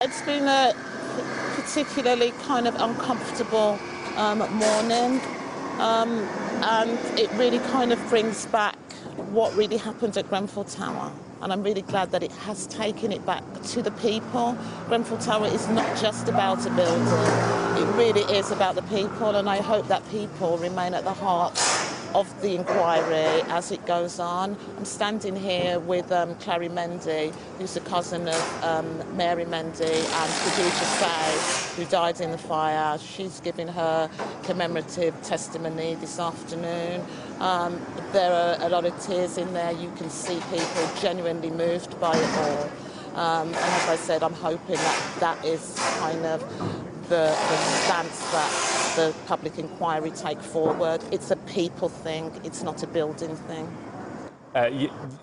It's been a particularly kind of uncomfortable morning, and it really kind of brings back what really happened at Grenfell Tower. And I'm really glad that it has taken it back to the people. Grenfell Tower is not just about a building, it really is about the people, and I hope that people remain at the heart of the inquiry as it goes on. I'm standing here with Clary Mendy, who's a cousin of Mary Mendy, and Khadija Say, who died in the fire. She's giving her commemorative testimony this afternoon. There are a lot of tears in there. You can see people genuinely moved by it all. And as I said, I'm hoping that that is kind of the stance that the public inquiry take forward. It's a people thing, it's not a building thing.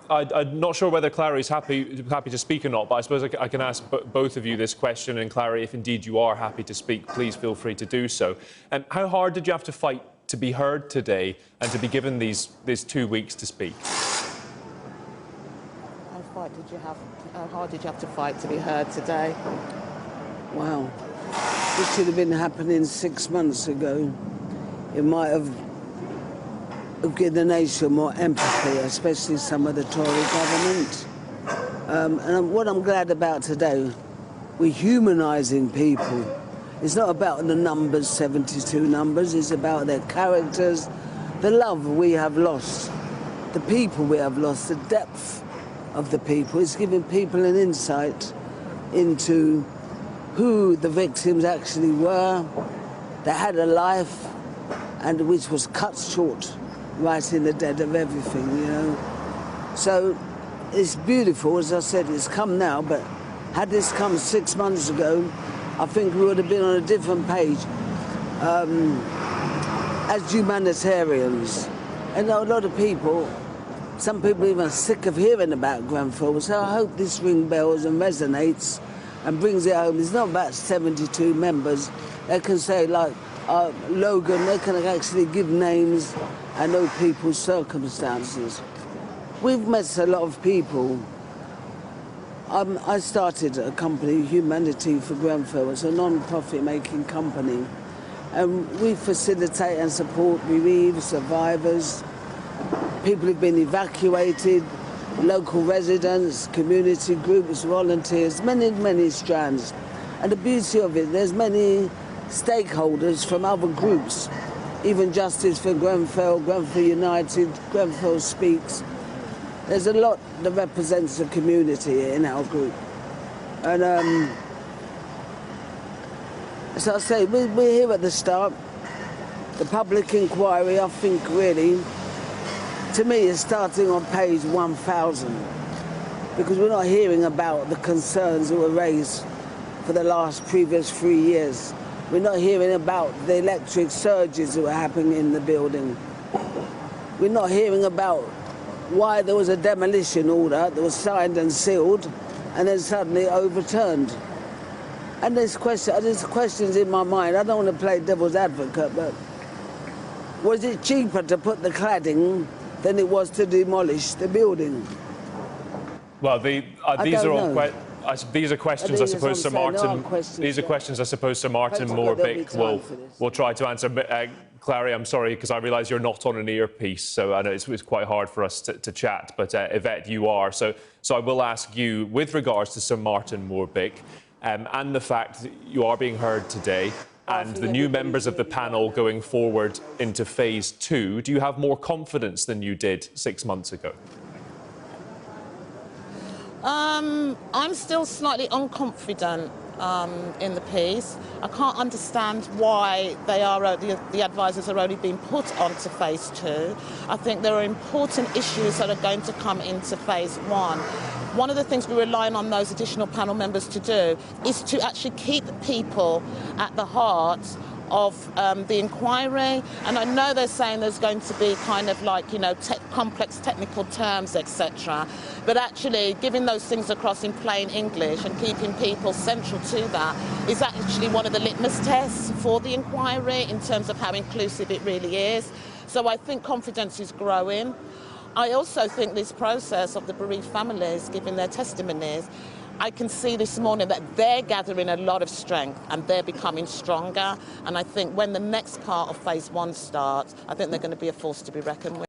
I'm not sure whether Clary's happy to speak or not, but I suppose I can ask both of you this question, and Clary, if indeed you are happy to speak, please feel free to do so. How hard did you have to fight to be heard today and to be given these 2 weeks to speak? How hard did you have to fight to be heard today? Wow. This should have been happening 6 months ago. It might have given the nation more empathy, especially some of the Tory government. And what I'm glad about today, we're humanising people. It's not about the numbers, 72 numbers, it's about their characters, the love we have lost, the people we have lost, the depth of the people. It's giving people an insight into who the victims actually were, that had a life, and which was cut short right in the dead of everything, you know. So it's beautiful, as I said, it's come now, but had this come 6 months ago, I think we would have been on a different page as humanitarians. And a lot of people, some people even sick of hearing about Grenfell, so I hope this rings bells and resonates and brings it home. It's not about 72 members. They can say, like Logan, they can actually give names and know people's circumstances. We've met a lot of people. I started a company, Humanity for Grenfell. It's a non-profit making company. And we facilitate and support bereaved survivors, people who've been evacuated, local residents, community groups, volunteers, many strands. And the beauty of it, there's many stakeholders from other groups, even Justice for Grenfell, Grenfell United, Grenfell Speaks. There's a lot that represents the community in our group. And so I say, we're here at the start. The public inquiry, I think really, to me, is starting on page 1,000, because we're not hearing about the concerns that were raised for the previous 3 years. We're not hearing about the electric surges that were happening in the building. We're not hearing about why there was a demolition order that was signed and sealed and then suddenly overturned. And there's questions in my mind. I don't want to play devil's advocate, but was it cheaper to put the cladding than it was to demolish the building? Well, these are questions I suppose Sir Martin. These are questions I suppose Sir Martin Moore-Bick will try to answer. Clary, I'm sorry, because I realise you're not on an earpiece, so I know it's quite hard for us to chat. But Yvette, you are, so I will ask you with regards to Sir Martin Moore-Bick and the fact that you are being heard today, and the new members of the panel going forward into phase 2, do you have more confidence than you did 6 months ago? I'm still slightly unconfident in the piece. I can't understand why the advisors are only being put onto phase 2. I think there are important issues that are going to come into phase 1. One of the things we're relying on those additional panel members to do is to actually keep people at the heart of the inquiry. And I know they're saying there's going to be kind of like, you know, complex technical terms, etc. But actually giving those things across in plain English and keeping people central to that is actually one of the litmus tests for the inquiry in terms of how inclusive it really is. So I think confidence is growing. I also think this process of the bereaved families giving their testimonies I can see this morning that they're gathering a lot of strength and they're becoming stronger. And I think when the next part of phase 1 starts, I think they're going to be a force to be reckoned with.